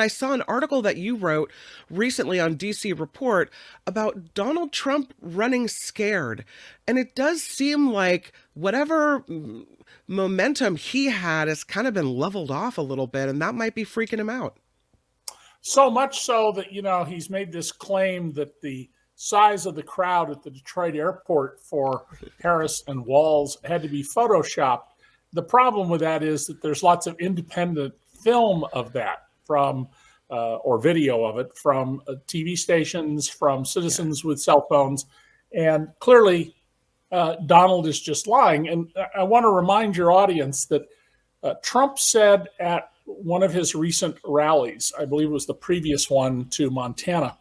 I saw an article that you wrote recently on DC Report about Donald Trump running scared. And it does seem like whatever momentum he had has kind of been leveled off a little bit, and that might be freaking him out. So much so that, he's made this claim that the size of the crowd at the Detroit airport for Harris and Walz had to be photoshopped. The problem with that is that there's lots of independent film of that or video of it from TV stations, from citizens with cell phones. And clearly, Donald is just lying. And I want to remind your audience that Trump said at one of his recent rallies, I believe it was the previous one to Montana,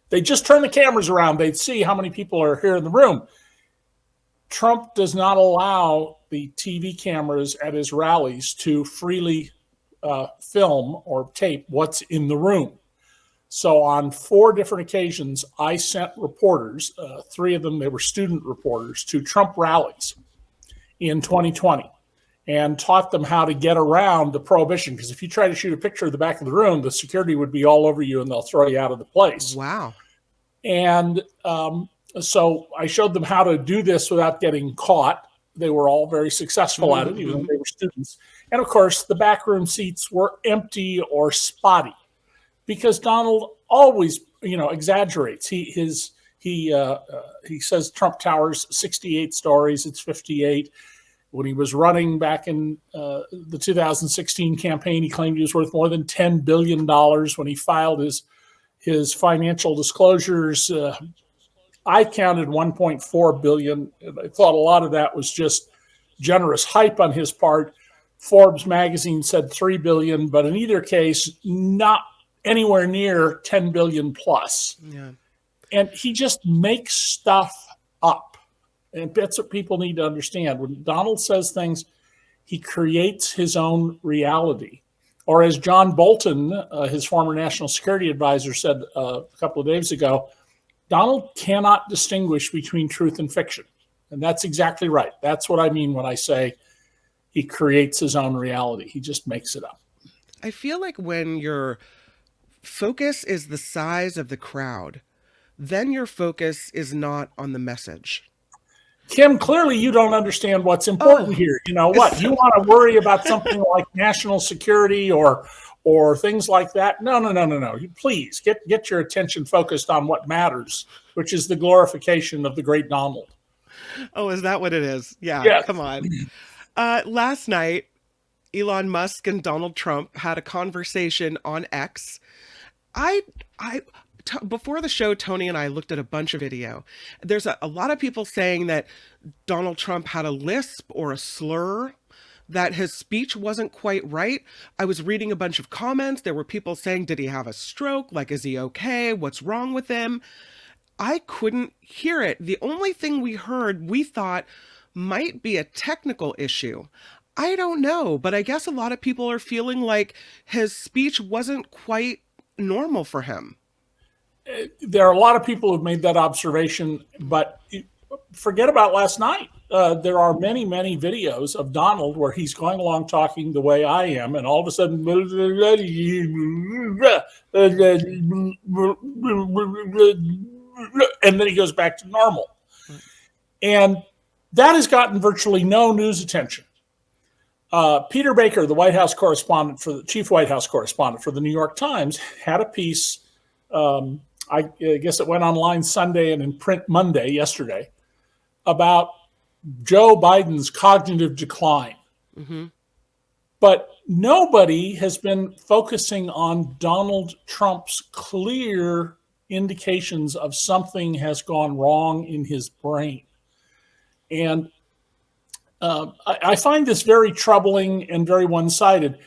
they just turn the cameras around. They'd see how many people are here in the room. Trump does not allow the TV cameras at his rallies to freely film or tape what's in the room. So on 4 different occasions, I sent reporters, 3 of them, they were student reporters, to Trump rallies in 2020 and taught them how to get around the prohibition. Because if you try to shoot a picture of the back of the room, the security would be all over you and they'll throw you out of the place. Wow. And so I showed them how to do this without getting caught. They were all very successful at it, even though they were students. And of course, the backroom seats were empty or spotty because Donald always, exaggerates. He says Trump Tower's 68 stories. It's 58. When he was running back in the 2016 campaign, he claimed he was worth more than $10 billion. When he filed his financial disclosures, I counted 1.4 billion. I thought a lot of that was just generous hype on his part. Forbes magazine said 3 billion, but in either case, not anywhere near 10 billion plus. Yeah. And he just makes stuff up. And that's what people need to understand. When Donald says things, he creates his own reality. Or as John Bolton, his former national security advisor, said a couple of days ago, Donald cannot distinguish between truth and fiction. And that's exactly right. That's what I mean when I say he creates his own reality. He just makes it up. I feel like when your focus is the size of the crowd, then your focus is not on the message. Kim, clearly you don't understand what's important here. You know what? You want to worry about something like national security or things like that? No. You please get your attention focused on what matters, which is the glorification of the great Donald. Oh, is that what it is? Yeah, yes. Come on. Last night, Elon Musk and Donald Trump had a conversation on X. Before the show, Tony and I looked at a bunch of video. There's a lot of people saying that Donald Trump had a lisp or a slur, that his speech wasn't quite right. I was reading a bunch of comments. There were people saying, did he have a stroke? Like, is he okay? What's wrong with him? I couldn't hear it. The only thing we heard, we thought might be a technical issue. I don't know, but I guess a lot of people are feeling like his speech wasn't quite normal for him. There are a lot of people who've made that observation, but forget about last night. There are many, many videos of Donald where he's going along talking the way I am, and all of a sudden, and then he goes back to normal. And that has gotten virtually no news attention. Peter Baker, the White House correspondent chief White House correspondent for the New York Times, had a piece. I guess it went online Sunday and in print Monday, yesterday, about Joe Biden's cognitive decline. Mm-hmm. But nobody has been focusing on Donald Trump's clear indications of something has gone wrong in his brain. And I find this very troubling and very one-sided.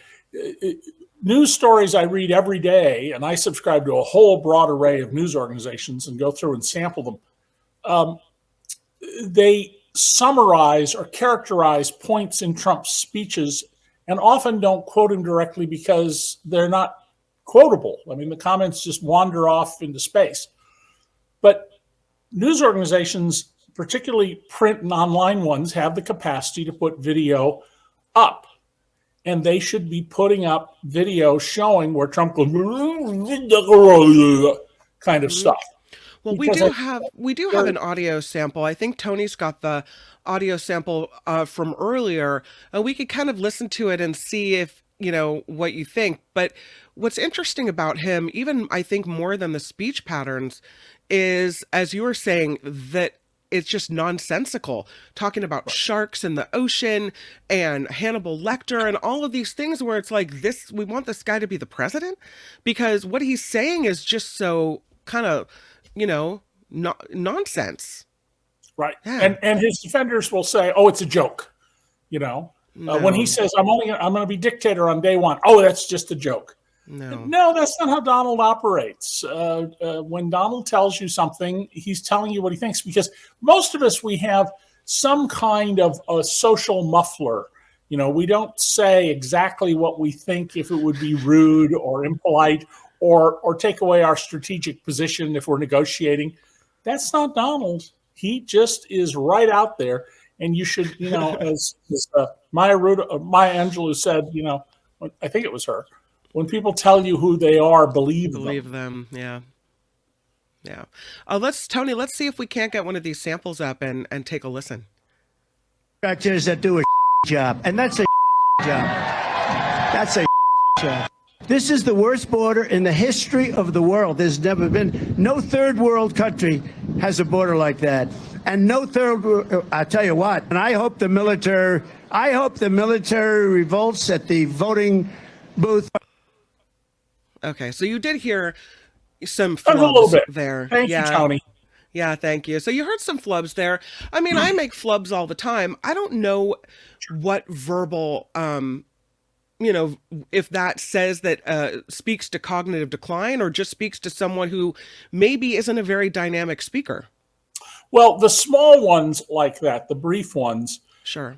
News stories I read every day, and I subscribe to a whole broad array of news organizations and go through and sample them. They summarize or characterize points in Trump's speeches and often don't quote him directly because they're not quotable. I mean, the comments just wander off into space. But news organizations, particularly print and online ones, have the capacity to put video up. and they should be putting up video showing where Trump goes kind of stuff. Well, we Because do have an audio sample. I think Tony's got the audio sample from earlier. We could kind of listen to it and see if, what you think. But what's interesting about him, even I think more than the speech patterns, is, as you were saying, that it's just nonsensical, talking about sharks in the ocean and Hannibal Lecter and all of these things where it's like, we want this guy to be the president, because what he's saying is just so kind of, nonsense. Right. Yeah. And his defenders will say, "Oh, it's a joke." No. When he says, I'm going to be dictator on day one. Oh, that's just a joke. No, that's not how Donald operates. When Donald tells you something, he's telling you what he thinks, because most of us, we have some kind of a social muffler. We don't say exactly what we think if it would be rude or impolite, or take away our strategic position if we're negotiating. That's not Donald. He just is right out there. And you should, as Maya Angelou said, I think it was her, when people tell you who they are, believe them. Yeah. Yeah. Tony, let's see if we can't get one of these samples up and take a listen. Contractors that do a job, and that's a job. That's a job. This is the worst border in the history of the world. There's never been, no third world country has a border like that. And no third, I tell you what, and I hope the military revolts at the voting booth. Okay, so you did hear some flubs a little bit there. Thank you, Tony. Yeah, thank you. So you heard some flubs there. I mean, I make flubs all the time. I don't know what verbal, if that says that speaks to cognitive decline or just speaks to someone who maybe isn't a very dynamic speaker. Well, the small ones like that, the brief ones, sure,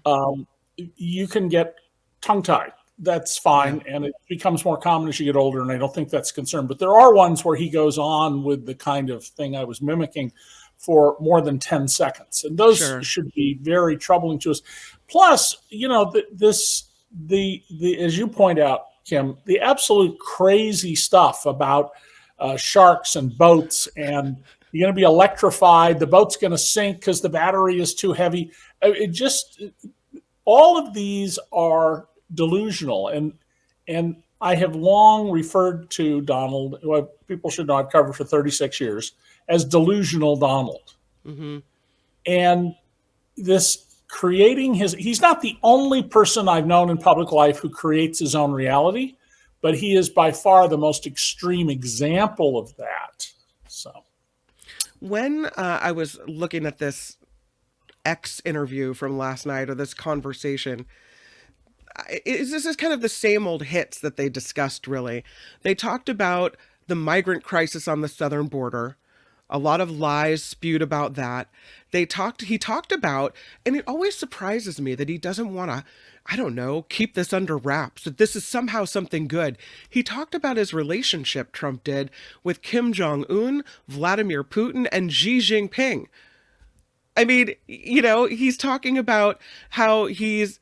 you can get tongue-tied. That's fine, and it becomes more common as you get older, and I don't think that's a concern. But there are ones where he goes on with the kind of thing I was mimicking for more than 10 seconds, and those should be very troubling to us. Plus, as you point out, Kim, the absolute crazy stuff about sharks and boats, and you're going to be electrified, the boat's going to sink because the battery is too heavy. All of these are delusional. And I have long referred to Donald, who people should know I've covered for 36 years, as delusional Donald. Mm-hmm. And this he's not the only person I've known in public life who creates his own reality, but he is by far the most extreme example of that. So when I was looking at this X interview from last night, or this conversation, this is kind of the same old hits that they discussed, really. They talked about the migrant crisis on the southern border, a lot of lies spewed about that. He talked about, and it always surprises me that he doesn't want to, I don't know, keep this under wraps, that this is somehow something good. He talked about his relationship, Trump did, with Kim Jong-un, Vladimir Putin, and Xi Jinping. I mean, he's talking about how he's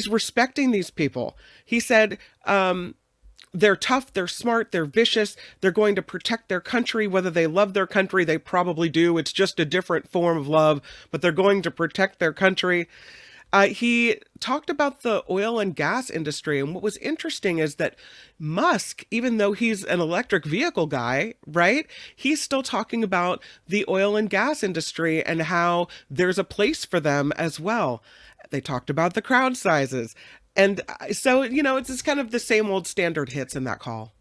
respecting these people. He said, they're tough, they're smart, they're vicious, they're going to protect their country. Whether they love their country, they probably do. It's just a different form of love, but they're going to protect their country. He talked about the oil and gas industry. And what was interesting is that Musk, even though he's an electric vehicle guy, right, he's still talking about the oil and gas industry and how there's a place for them as well. They talked about the crowd sizes. And so, it's just kind of the same old standard hits in that call.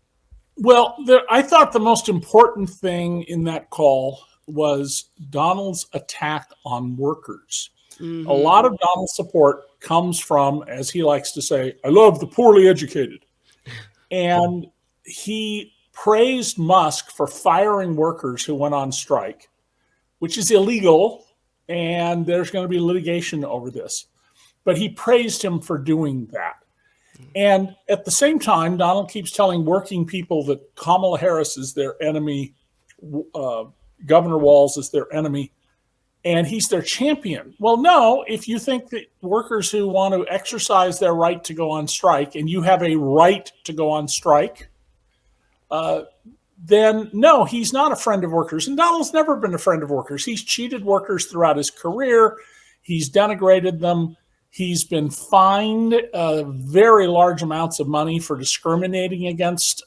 Well, I thought the most important thing in that call was Donald's attack on workers. Mm-hmm. A lot of Donald's support comes from, as he likes to say, I love the poorly educated. And he praised Musk for firing workers who went on strike, which is illegal, and there's going to be litigation over this. But he praised him for doing that. And at the same time, Donald keeps telling working people that Kamala Harris is their enemy, Governor Walz is their enemy. and he's their champion. Well, no, if you think that workers who want to exercise their right to go on strike, and you have a right to go on strike, then no, he's not a friend of workers. And Donald's never been a friend of workers. He's cheated workers throughout his career. He's denigrated them. He's been fined very large amounts of money for discriminating against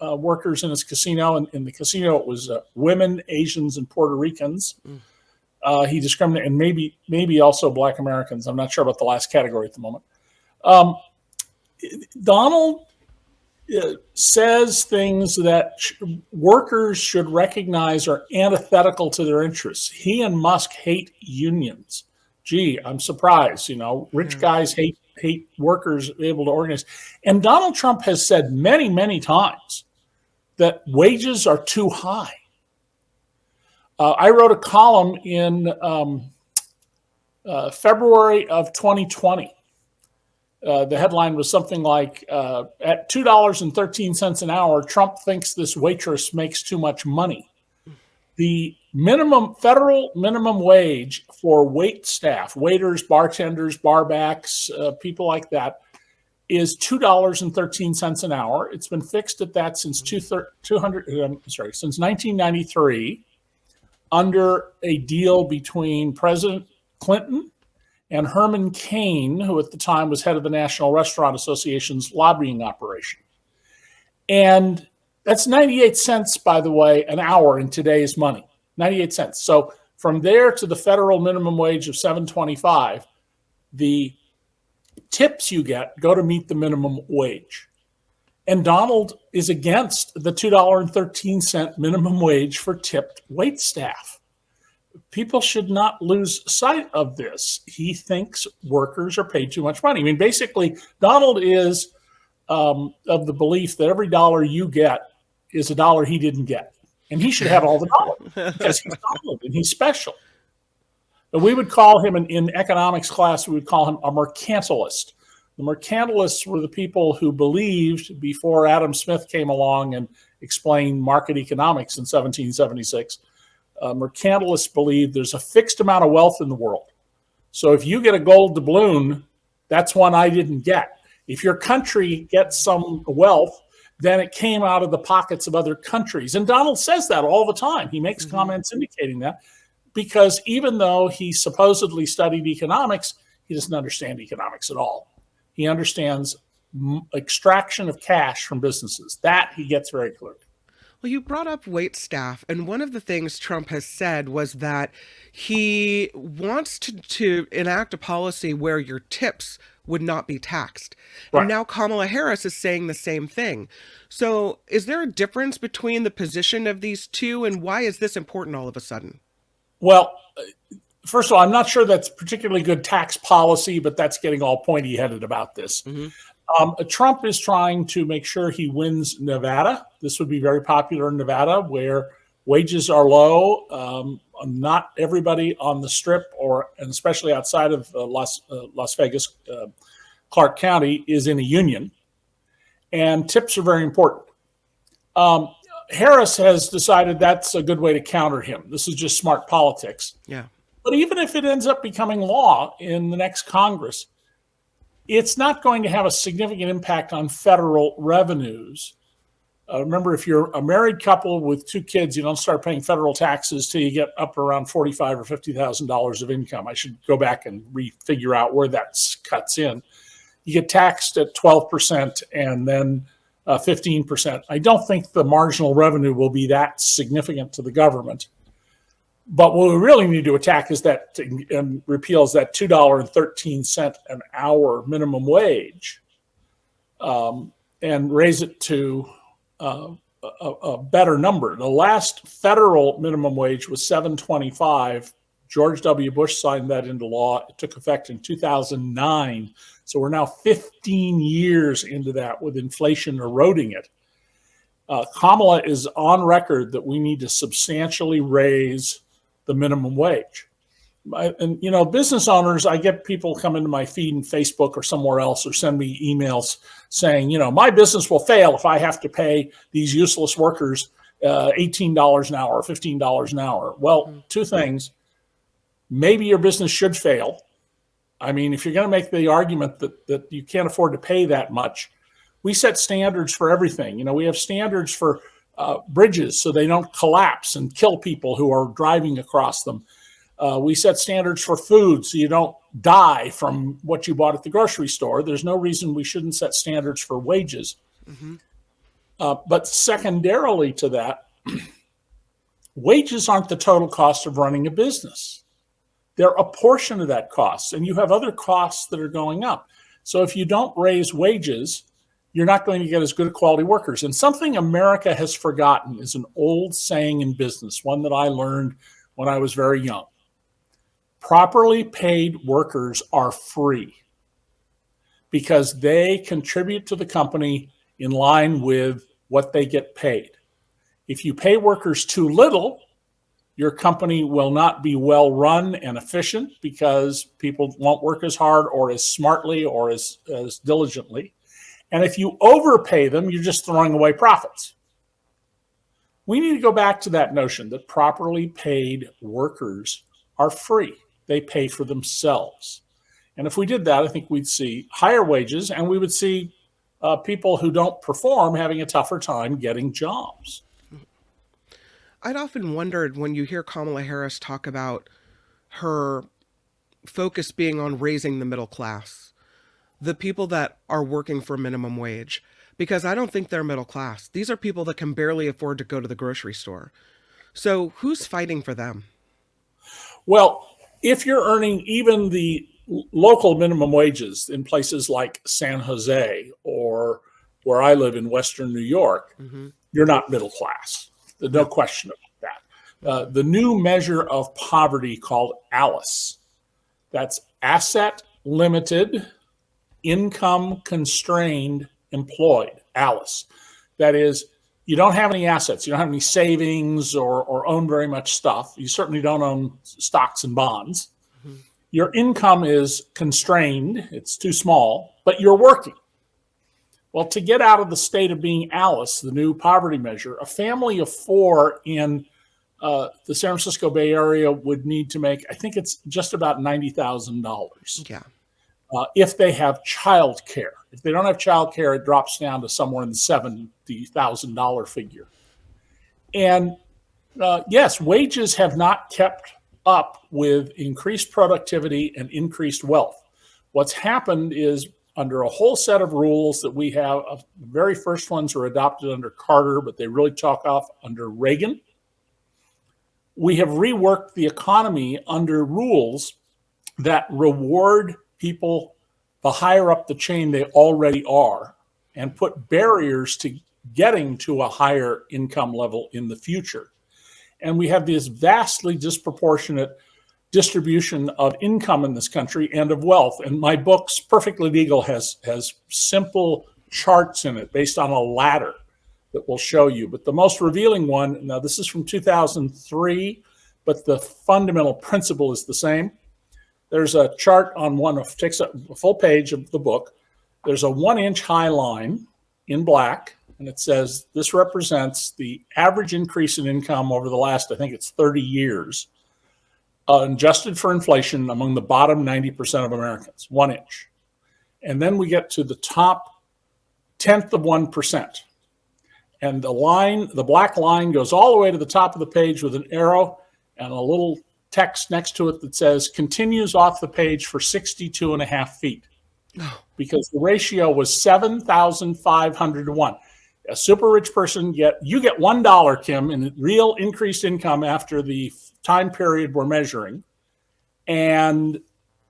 workers in his casino. And in the casino, it was women, Asians, and Puerto Ricans. He discriminated, and maybe also Black Americans. I'm not sure about the last category at the moment. Donald says things that workers should recognize are antithetical to their interests. He and Musk hate unions. Gee, I'm surprised. Rich guys hate workers able to organize. And Donald Trump has said many, many times that wages are too high. I wrote a column in February of 2020. The headline was something like, at $2.13 an hour, Trump thinks this waitress makes too much money. The federal minimum wage for wait staff, waiters, bartenders, barbacks, people like that, is $2.13 an hour. It's been fixed at that since 1993, under a deal between President Clinton and Herman Cain, who at the time was head of the National Restaurant Association's lobbying operation. And that's 98 cents, by the way, an hour in today's money, 98 cents. So from there to the federal minimum wage of $7.25, the tips you get go to meet the minimum wage. And Donald is against the $2.13 minimum wage for tipped wait staff. People should not lose sight of this. He thinks workers are paid too much money. I mean, basically, Donald is of the belief that every dollar you get is a dollar he didn't get. And he should have all the dollars because he's Donald and he's special. And we would call him, in economics class, we would call him a mercantilist. The mercantilists were the people who believed, before Adam Smith came along and explained market economics in 1776, mercantilists believe there's a fixed amount of wealth in the world. So if you get a gold doubloon, that's one I didn't get. If your country gets some wealth, then it came out of the pockets of other countries. And Donald says that all the time. He makes comments indicating that, because even though he supposedly studied economics, he doesn't understand economics at all. He understands extraction of cash from businesses. That he gets very clearly. Well, you brought up wait staff, and one of the things Trump has said was that he wants to enact a policy where your tips would not be taxed. Right. And now Kamala Harris is saying the same thing. So is there a difference between the position of these two, and why is this important all of a sudden? Well, first of all, I'm not sure that's particularly good tax policy, but that's getting all pointy-headed about this. Mm-hmm. Trump is trying to make sure he wins Nevada. This would be very popular in Nevada, where wages are low. Not everybody on the Strip, and especially outside of Las Vegas, Clark County, is in a union, and tips are very important. Harris has decided that's a good way to counter him. This is just smart politics. Yeah. But even if it ends up becoming law in the next Congress, it's not going to have a significant impact on federal revenues. Remember, if you're a married couple with two kids, you don't start paying federal taxes till you get up around $45,000 or $50,000 of income. I should go back and figure out where that cuts in. You get taxed at 12% and then 15%. I don't think the marginal revenue will be that significant to the government. But what we really need to attack is that and repeals that $2.13 an hour minimum wage, and raise it to a better number. The last federal minimum wage was $7.25. George W. Bush signed that into law. It took effect in 2009. So we're now 15 years into that, with inflation eroding it. Kamala is on record that we need to substantially raise the minimum wage. And, business owners, I get people come into my feed in Facebook or somewhere else, or send me emails saying, my business will fail if I have to pay these useless workers $18 an hour or $15 an hour. Well, two things. maybe your business should fail. I mean, if you're going to make the argument that you can't afford to pay that much, we set standards for everything. You know, we have standards for bridges so they don't collapse and kill people who are driving across them. We set standards for food so you don't die from what you bought at the grocery store. There's no reason we shouldn't set standards for wages. Mm-hmm. But secondarily to that, wages aren't the total cost of running a business. They're a portion of that cost, and you have other costs that are going up. So if you don't raise wages, you're not going to get as good quality workers. And something America has forgotten is an old saying in business, one that I learned when I was very young. Properly paid workers are free because they contribute to the company in line with what they get paid. If you pay workers too little, your company will not be well run and efficient because people won't work as hard or as smartly or as diligently. And if you overpay them, you're just throwing away profits. We need to go back to that notion that properly paid workers are free. They pay for themselves. And if we did that, I think we'd see higher wages and we would see people who don't perform having a tougher time getting jobs. I'd often wondered when you hear Kamala Harris talk about her focus being on raising the middle class, the people that are working for minimum wage, because I don't think they're middle class. These are people that can barely afford to go to the grocery store. So who's fighting for them? Well, if you're earning even the local minimum wages in places like San Jose or where I live in Western New York, you're not middle class. There's no question about that. The new measure of poverty called ALICE, that's asset limited, income constrained, employed, ALICE. That is, you don't have any assets. You don't have any savings or own very much stuff. You certainly don't own stocks and bonds. Mm-hmm. Your income is constrained. It's too small, but you're working. Well, to get out of the state of being ALICE, the new poverty measure, a family of four in the San Francisco Bay Area would need to make, I think it's just about $90,000. Yeah. If they have child care. If they don't have child care, it drops down to somewhere in the $70,000 figure. And yes, wages have not kept up with increased productivity and increased wealth. What's happened is under a whole set of rules that we have, the very first ones were adopted under Carter, but they really took off under Reagan. We have reworked the economy under rules that reward people the higher up the chain they already are and put barriers to getting to a higher income level in the future. And we have this vastly disproportionate distribution of income in this country and of wealth. And my book's Perfectly Legal has simple charts in it based on a ladder that will show you. But the most revealing one, now this is from 2003, but the fundamental principle is the same. There's a chart on takes a full page of the book. There's a 1-inch high line in black, and it says this represents the average increase in income over the last, I think it's 30 years, adjusted for inflation among the bottom 90% of Americans, 1 inch. And then we get to the top 10th of 1%. And the black line goes all the way to the top of the page with an arrow and a little text next to it that says continues off the page for 62 and a half feet. Because the ratio was 7,500 to 1. A super rich person you get $1, Kim, in real increased income after the time period we're measuring. And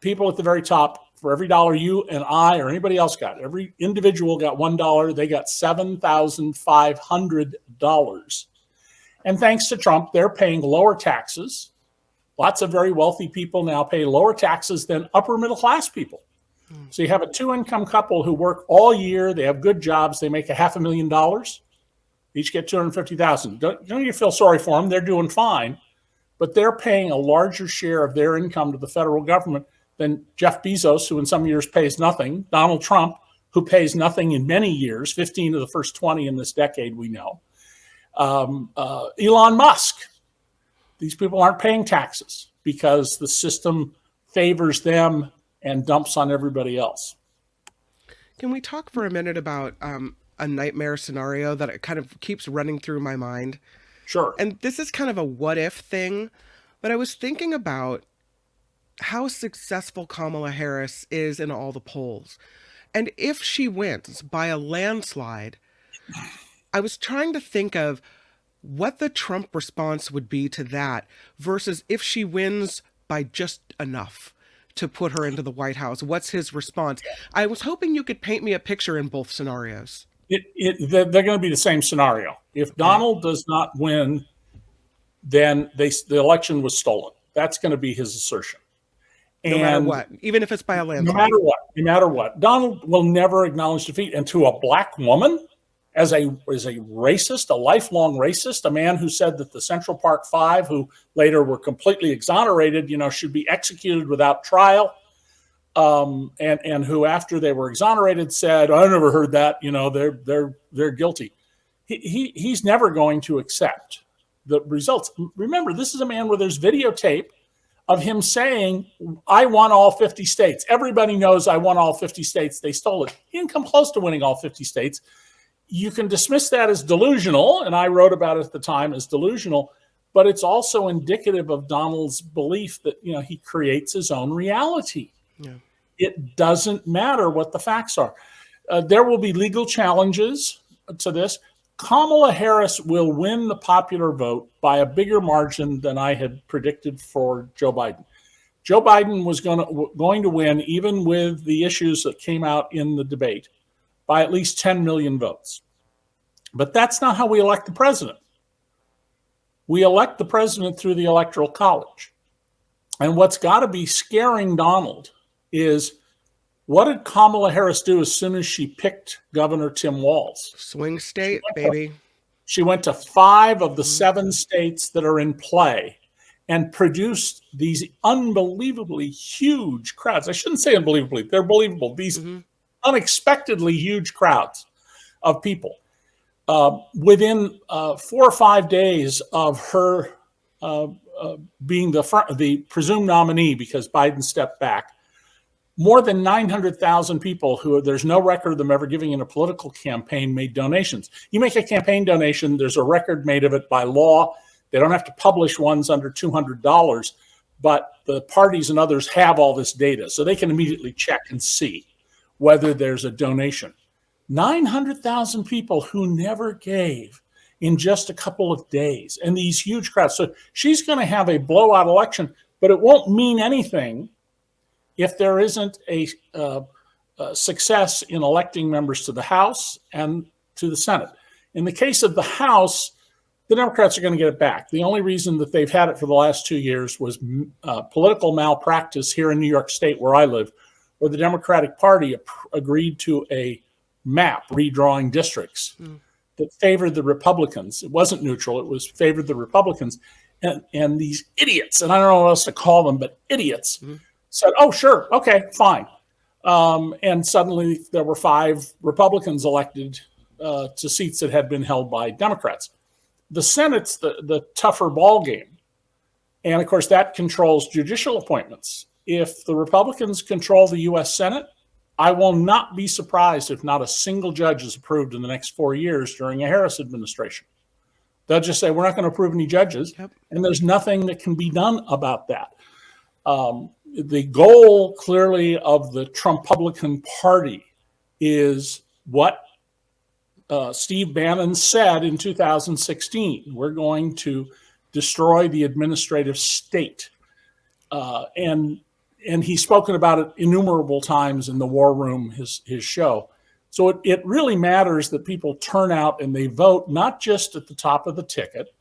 people at the very top, for every dollar you and I or anybody else got, every individual got $1, they got $7,500. And thanks to Trump, they're paying lower taxes. Lots of very wealthy people now pay lower taxes than upper middle class people. So you have a 2-income couple who work all year. They have good jobs. They make $500,000. Each get $250,000. Don't you feel sorry for them? They're doing fine, but they're paying a larger share of their income to the federal government than Jeff Bezos, who in some years pays nothing. Donald Trump, who pays nothing in many years, 15 of the first 20 in this decade, we know. Elon Musk. These people aren't paying taxes. because the system favors them and dumps on everybody else. Can we talk for a minute about a nightmare scenario that it kind of keeps running through my mind? Sure. And this is kind of a what if thing, but I was thinking about how successful Kamala Harris is in all the polls. And if she wins by a landslide, I was trying to think of what the Trump response would be to that versus if she wins by just enough to put her into the White House. What's his response? I was hoping you could paint me a picture in both scenarios. They're going to be the same scenario. If Donald does not win, then the election was stolen. That's going to be his assertion. No matter what, even if it's by a landslide. No matter what. Donald will never acknowledge defeat. And to a black woman, as a racist, a lifelong racist, a man who said that the Central Park Five, who later were completely exonerated, should be executed without trial, and who after they were exonerated said, "I never heard that. They're guilty." He's never going to accept the results. Remember, this is a man where there's videotape of him saying, "I won all 50 states. Everybody knows I won all 50 states. They stole it." He didn't come close to winning all 50 states. You can dismiss that as delusional, and I wrote about it at the time as delusional, but it's also indicative of Donald's belief that, he creates his own reality. Yeah. It doesn't matter what the facts are. There will be legal challenges to this. Kamala Harris will win the popular vote by a bigger margin than I had predicted for Joe Biden. Joe Biden was going to win, even with the issues that came out in the debate, by at least 10 million votes. But that's not how we elect the president. We elect the president through the Electoral College. And what's got to be scaring Donald is, what did Kamala Harris do as soon as she picked Governor Tim Walz? Swing state, baby. She went to 5 of the 7 states that are in play and produced these unbelievably huge crowds. I shouldn't say unbelievably, they're believable. These unexpectedly huge crowds of people. Within 4 or 5 days of her being the presumed nominee, because Biden stepped back, more than 900,000 people who there's no record of them ever giving in a political campaign made donations. You make a campaign donation, there's a record made of it by law. They don't have to publish ones under $200, but the parties and others have all this data, so they can immediately check and see whether there's a donation. 900,000 people who never gave in just a couple of days, and these huge crowds. So she's going to have a blowout election, but it won't mean anything if there isn't a success in electing members to the House and to the Senate. In the case of the House, the Democrats are going to get it back. The only reason that they've had it for the last 2 years was political malpractice here in New York State, where I live, where the Democratic Party agreed to a map redrawing districts that favored the Republicans. It wasn't neutral. It was favored the Republicans. And these idiots, and I don't know what else to call them, but idiots, said, "Oh, sure, okay, fine." And suddenly there were 5 Republicans elected to seats that had been held by Democrats. The Senate's the tougher ball game. And of course, that controls judicial appointments. If the Republicans control the U.S. Senate, I will not be surprised if not a single judge is approved in the next 4 years during a Harris administration. They'll just say, "We're not going to approve any judges," and there's nothing that can be done about that. The goal, clearly, of the Trump-Publican Party is what Steve Bannon said in 2016. We're going to destroy the administrative state. And he's spoken about it innumerable times in the War Room, his show. So it really matters that people turn out and they vote, not just at the top of the ticket,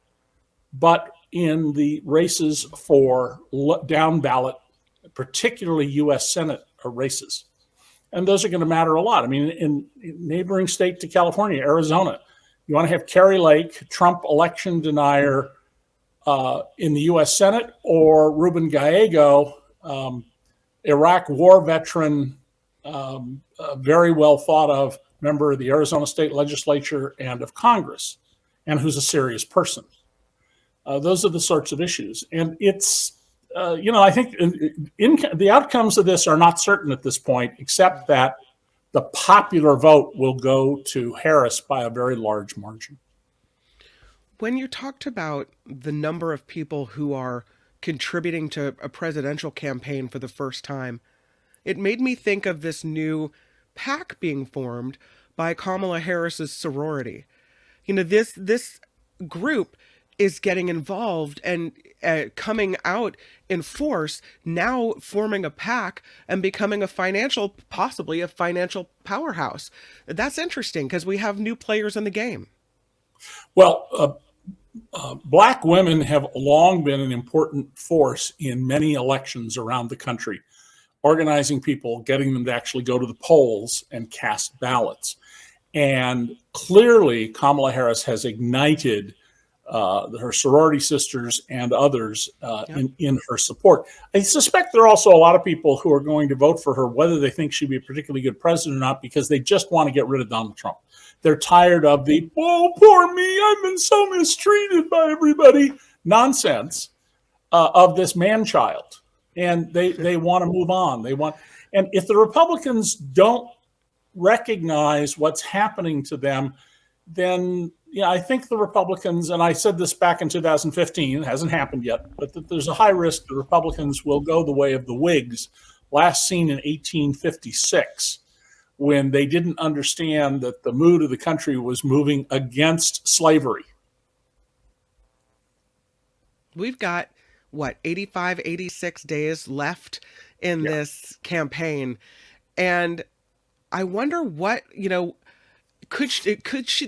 but in the races for down ballot, particularly U.S. Senate races. And those are going to matter a lot. I mean, in neighboring state to California, Arizona, you want to have Kari Lake, Trump election denier, in the U.S. Senate, or Ruben Gallego, Iraq war veteran, very well thought of member of the Arizona state legislature and of Congress, and who's a serious person. Those are the sorts of issues. And it's I think the outcomes of this are not certain at this point, except that the popular vote will go to Harris by a very large margin. When you talked about the number of people who are contributing to a presidential campaign for the first time, it made me think of this new PAC being formed by Kamala Harris's sorority. This group is getting involved and coming out in force, now forming a PAC and becoming possibly a financial powerhouse. That's interesting because we have new players in the game. Well, Black women have long been an important force in many elections around the country, organizing people, getting them to actually go to the polls and cast ballots. And clearly, Kamala Harris has ignited her sorority sisters and others in her support. I suspect there are also a lot of people who are going to vote for her, whether they think she'd be a particularly good president or not, because they just want to get rid of Donald Trump. They're tired of the, oh, poor me, I've been so mistreated by everybody, nonsense of this man-child. And they want to move on. And if the Republicans don't recognize what's happening to them, then I think the Republicans, and I said this back in 2015, it hasn't happened yet, but that there's a high risk the Republicans will go the way of the Whigs, last seen in 1856, when they didn't understand that the mood of the country was moving against slavery. We've got, 85, 86 days left in this campaign. And I wonder what, could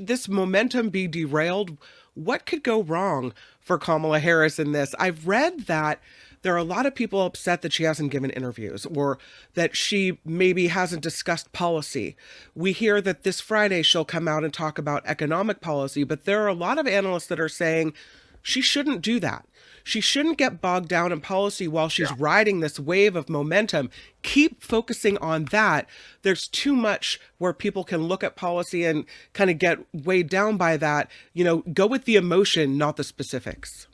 this momentum be derailed? What could go wrong for Kamala Harris in this? I've read that there are a lot of people upset that she hasn't given interviews or that she maybe hasn't discussed policy. We hear that this Friday she'll come out and talk about economic policy, but there are a lot of analysts that are saying she shouldn't do that. She shouldn't get bogged down in policy while she's riding this wave of momentum. Keep focusing on that. There's too much where people can look at policy and kind of get weighed down by that. Go with the emotion, not the specifics.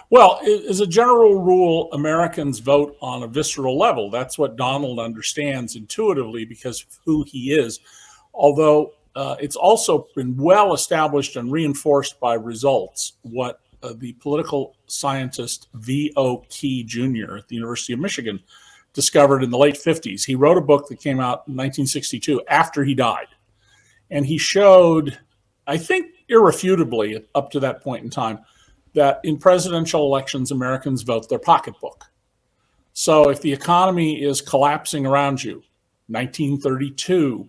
Well, as a general rule, Americans vote on a visceral level. That's what Donald understands intuitively because of who he is. Although it's also been well established and reinforced by results what the political scientist V.O. Key Jr. at the University of Michigan discovered in the late 50s. He wrote a book that came out in 1962 after he died. And he showed, I think irrefutably up to that point in time, that in presidential elections, Americans vote their pocketbook. So if the economy is collapsing around you, 1932,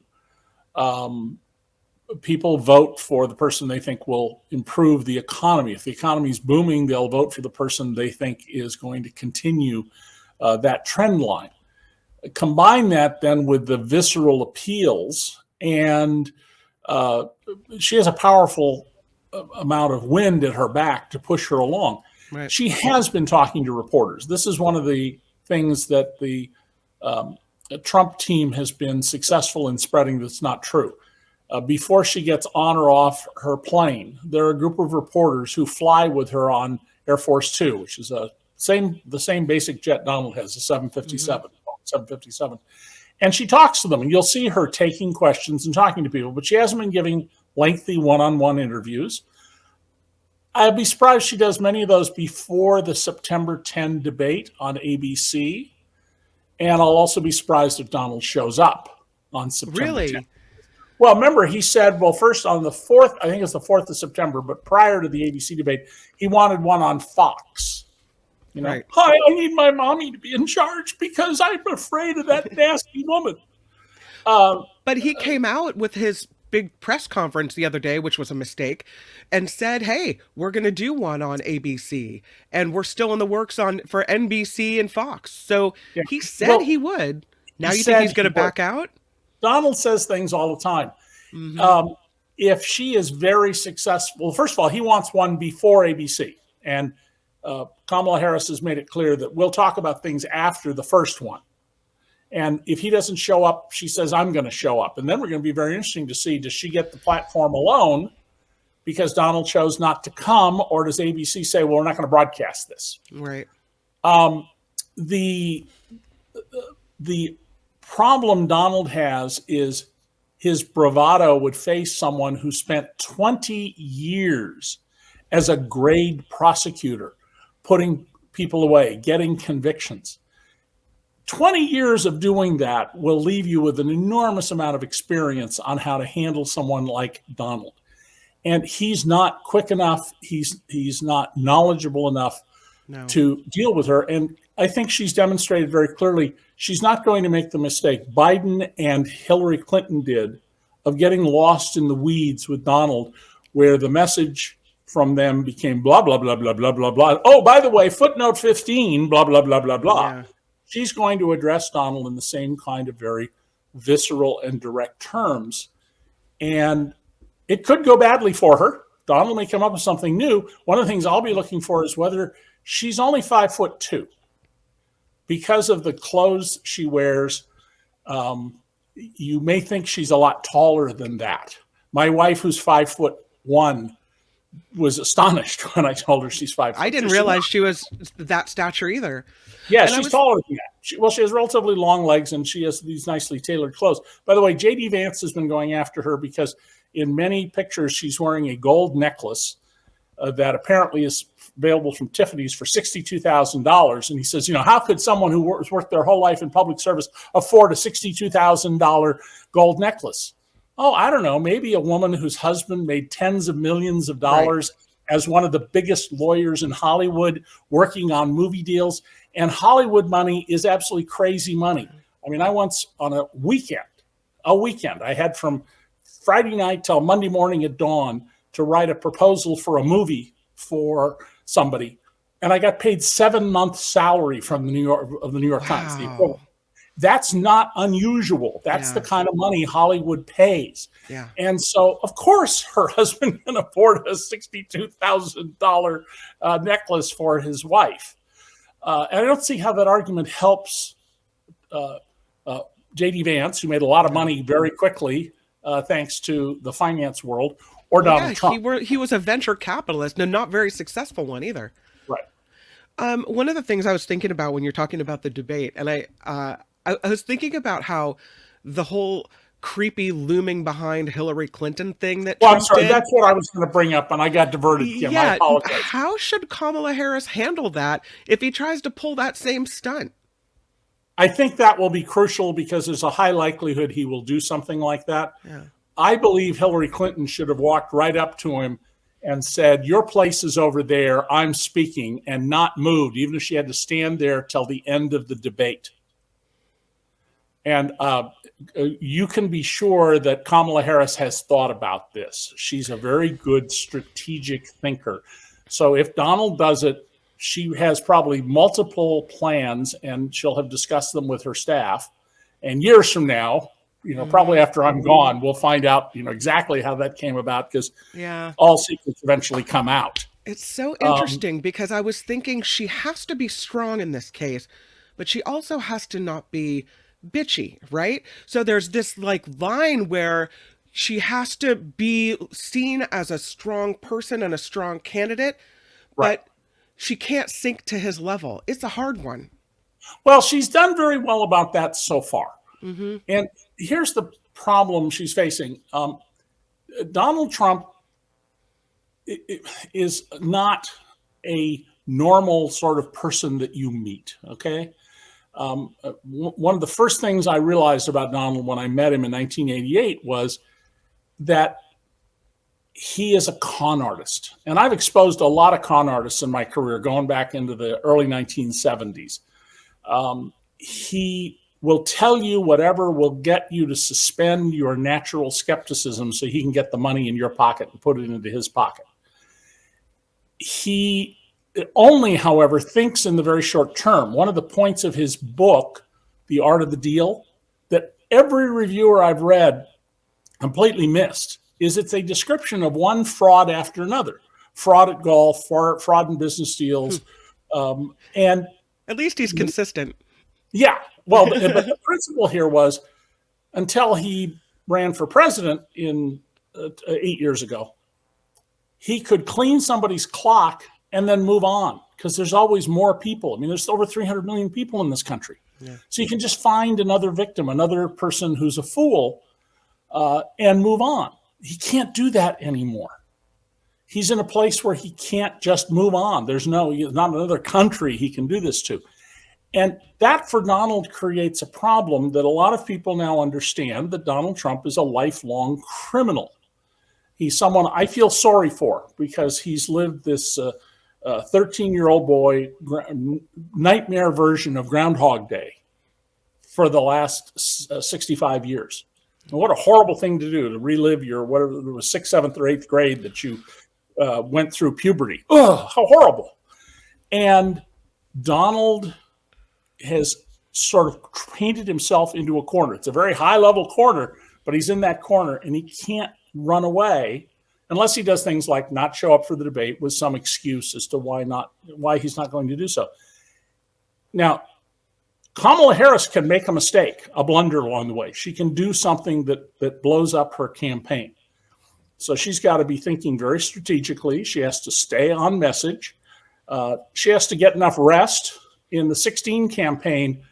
people vote for the person they think will improve the economy. If the economy is booming, they'll vote for the person they think is going to continue that trend line. Combine that then with the visceral appeals, and she has a powerful amount of wind at her back to push her along. Right. She has been talking to reporters. This is one of the things that the Trump team has been successful in spreading that's not true. Before she gets on or off her plane, there are a group of reporters who fly with her on Air Force Two, which is the same basic jet Donald has, a 757. And she talks to them, and you'll see her taking questions and talking to people, but she hasn't been giving lengthy one-on-one interviews. I'd be surprised she does many of those before the September 10 debate on ABC. And I'll also be surprised if Donald shows up on September 10. Well, remember, he said, first on the 4th, I think it's the 4th of September, but prior to the ABC debate, he wanted one on Fox. Right. Hi, I need my mommy to be in charge because I'm afraid of that nasty woman. But he came out with his big press conference the other day, which was a mistake, and said, hey, we're going to do one on ABC, and we're still in the works for NBC and Fox. So he said he would. Now you think he's going to back out? Donald says things all the time. Mm-hmm. If she is very successful, first of all, he wants one before ABC. And Kamala Harris has made it clear that we'll talk about things after the first one. And if he doesn't show up, she says, I'm going to show up. And then we're going to be very interesting to see, does she get the platform alone because Donald chose not to come, or does ABC say, well, we're not going to broadcast this? Right. the the problem Donald has is his bravado would face someone who spent 20 years as a grade prosecutor, putting people away, getting convictions. 20 years of doing that will leave you with an enormous amount of experience on how to handle someone like Donald. And he's not quick enough. He's not knowledgeable enough to deal with her. And I think she's demonstrated very clearly she's not going to make the mistake Biden and Hillary Clinton did of getting lost in the weeds with Donald, where the message from them became blah, blah, blah, blah, blah, blah, blah. Oh, by the way, footnote 15, blah, blah, blah, blah, blah. Yeah. She's going to address Donald in the same kind of very visceral and direct terms. And it could go badly for her. Donald may come up with something new. One of the things I'll be looking for is whether she's only 5'2". Because of the clothes she wears, you may think she's a lot taller than that. My wife, who's 5'1", was astonished when I told her she's 5'2". I didn't realize she was that stature either. Yeah, and she's taller than that. She has relatively long legs, and she has these nicely tailored clothes. By the way, J.D. Vance has been going after her because in many pictures she's wearing a gold necklace that apparently is available from Tiffany's for $62,000. And he says, how could someone who worked their whole life in public service afford a $62,000 gold necklace? Oh, I don't know. Maybe a woman whose husband made tens of millions of dollars as one of the biggest lawyers in Hollywood working on movie deals. And Hollywood money is absolutely crazy money. I mean, I once on a weekend, I had from Friday night till Monday morning at dawn to write a proposal for a movie for somebody. And I got paid 7 months salary from the New York Times. The equivalent. That's not unusual. That's the kind of money Hollywood pays. Yeah. And so, of course, her husband can afford a $62,000 necklace for his wife. And I don't see how that argument helps J.D. Vance, who made a lot of money very quickly, thanks to the finance world, or Donald Trump. He was a venture capitalist and not very successful one either. Right. One of the things I was thinking about when you're talking about the debate, and I was thinking about how the whole creepy looming behind Hillary Clinton thing that Trump I'm sorry, did. That's what I was going to bring up, and I got diverted. Yeah, I apologize. How should Kamala Harris handle that if he tries to pull that same stunt? I think that will be crucial because there's a high likelihood he will do something like that. Yeah. I believe Hillary Clinton should have walked right up to him and said, your place is over there, I'm speaking, and not moved, even if she had to stand there till the end of the debate. And you can be sure that Kamala Harris has thought about this. She's a very good strategic thinker. So if Donald does it, she has probably multiple plans, and she'll have discussed them with her staff. And years from now, probably after I'm gone, we'll find out, exactly how that came about, because all secrets eventually come out. It's so interesting because I was thinking she has to be strong in this case, but she also has to not be bitchy, right? So there's this line where she has to be seen as a strong person and a strong candidate, but she can't sink to his level. It's a hard one. Well, she's done very well about that so far. Mm-hmm. And here's the problem she's facing. Donald Trump is not a normal sort of person that you meet, okay? One of the first things I realized about Donald when I met him in 1988 was that he is a con artist. And I've exposed a lot of con artists in my career, going back into the early 1970s. He will tell you whatever will get you to suspend your natural skepticism so he can get the money in your pocket and put it into his pocket. He only, however, thinks in the very short term. One of the points of his book, The Art of the Deal, that every reviewer I've read completely missed, is it's a description of one fraud after another. Fraud at golf, fraud in business deals. And at least he's consistent. Yeah. Well, but the principle here was, until he ran for president in 8 years ago, he could clean somebody's clock and then move on, because there's always more people. I mean, there's over 300 million people in this country. Yeah. So you can just find another victim, another person who's a fool, and move on. He can't do that anymore. He's in a place where he can't just move on. There's not another country he can do this to. And that for Donald creates a problem that a lot of people now understand, that Donald Trump is a lifelong criminal. He's someone I feel sorry for, because he's lived this 13-year-old boy nightmare version of Groundhog Day for the last 65 years. And what a horrible thing to do, to relive your, whatever it was, 6th, 7th, or 8th grade that you went through puberty. Oh, how horrible. And Donald has sort of painted himself into a corner. It's a very high-level corner, but he's in that corner, and he can't run away unless he does things like not show up for the debate with some excuse as to why he's not going to do so. Now, Kamala Harris can make a mistake, a blunder along the way. She can do something that blows up her campaign. So she's got to be thinking very strategically. She has to stay on message. She has to get enough rest. In the 2016 campaign,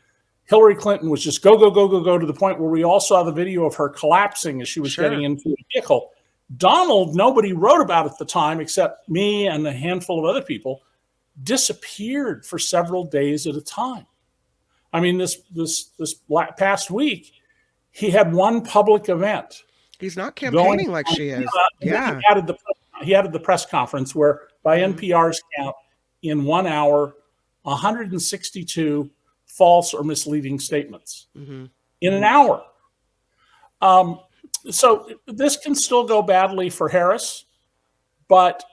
Hillary Clinton was just go, go, go, go, go, to the point where we all saw the video of her collapsing as she was getting into a vehicle. Donald, nobody wrote about at the time except me and a handful of other people, disappeared for several days at a time. I mean, this past week, he had one public event. He's not campaigning like she is. Yeah. He added the press conference where, by NPR's count, in 1 hour, 162 false or misleading statements in an hour. So this can still go badly for Harris, but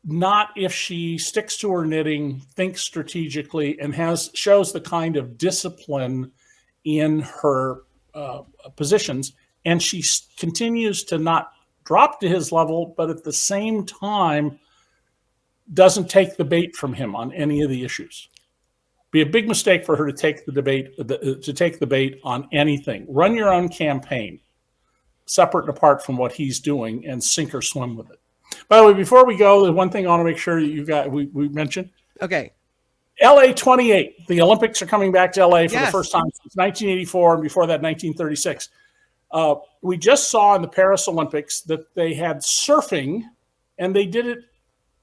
not if she sticks to her knitting, thinks strategically, and shows the kind of discipline in her positions. And she continues to not drop to his level, but at the same time doesn't take the bait from him on any of the issues. Be a big mistake for her to take the bait on anything. Run your own campaign, separate and apart from what he's doing, and sink or swim with it. By the way, before we go, there's one thing I want to make sure that we mentioned. Okay. LA 28. The Olympics are coming back to LA for the first time since 1984, and before that, 1936. We just saw in the Paris Olympics that they had surfing, and they did it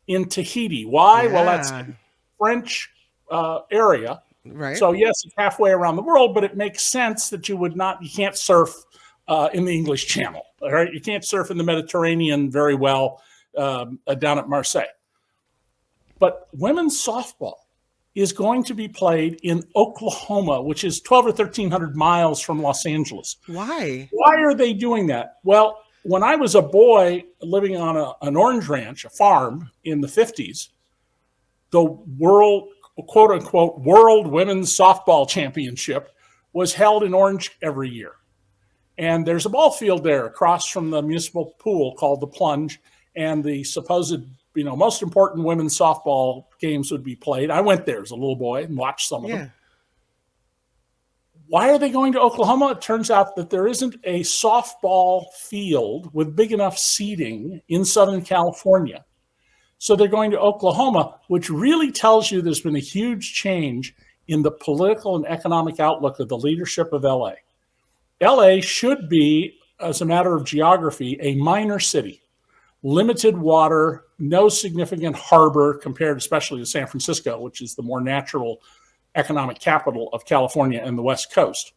in Tahiti. Why? Yeah. Well, that's a French area. Right. So yes, it's halfway around the world, but it makes sense that you can't surf in the English Channel. All right. You can't surf in the Mediterranean very well down at Marseille. But women's softball is going to be played in Oklahoma, which is 12 or 1,300 miles from Los Angeles. Why? Why are they doing that? Well, when I was a boy living on an orange ranch, a farm in the 50s, the world, quote unquote, World Women's Softball Championship was held in Orange every year. And there's a ball field there across from the municipal pool called the Plunge, and the supposed, most important women's softball games would be played. I went there as a little boy and watched some of them. Why are they going to Oklahoma? It turns out that there isn't a softball field with big enough seating in Southern California. So they're going to Oklahoma, which really tells you there's been a huge change in the political and economic outlook of the leadership of LA. LA should be, as a matter of geography, a minor city. Limited water, no significant harbor compared especially to San Francisco, which is the more natural economic capital of California and the West Coast.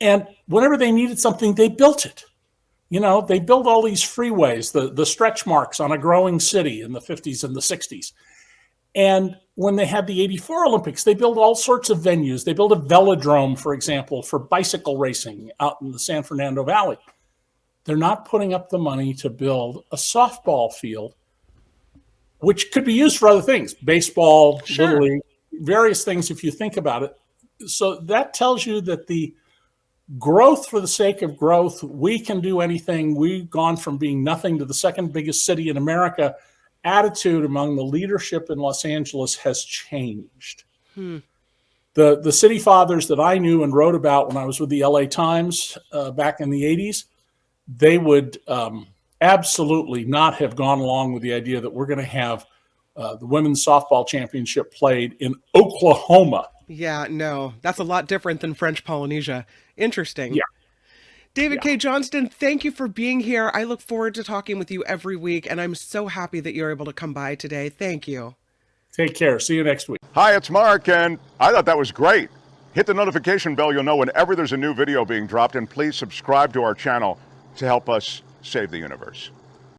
And whenever they needed something, they built it. They built all these freeways, the stretch marks on a growing city in the 50s and the 60s. And when they had the 84 Olympics, they built all sorts of venues. They built a velodrome, for example, for bicycle racing out in the San Fernando Valley. They're not putting up the money to build a softball field, which could be used for other things, baseball, Little League, various things if you think about it. So that tells you that the growth for the sake of growth, we can do anything. We've gone from being nothing to the second biggest city in America. Attitude among the leadership in Los Angeles has changed. The city fathers that I knew and wrote about when I was with the LA Times back in the 80s, they would absolutely not have gone along with the idea that we're going to have the women's softball championship played in Oklahoma. Yeah, no, that's a lot different than French Polynesia. Interesting. Yeah. David K. Johnston, thank you for being here. I look forward to talking with you every week, and I'm so happy that you're able to come by today. Thank you. Take care. See you next week. Hi, it's Mark, and I thought that was great. Hit the notification bell. You'll know whenever there's a new video being dropped, and please subscribe to our channel to help us save the universe.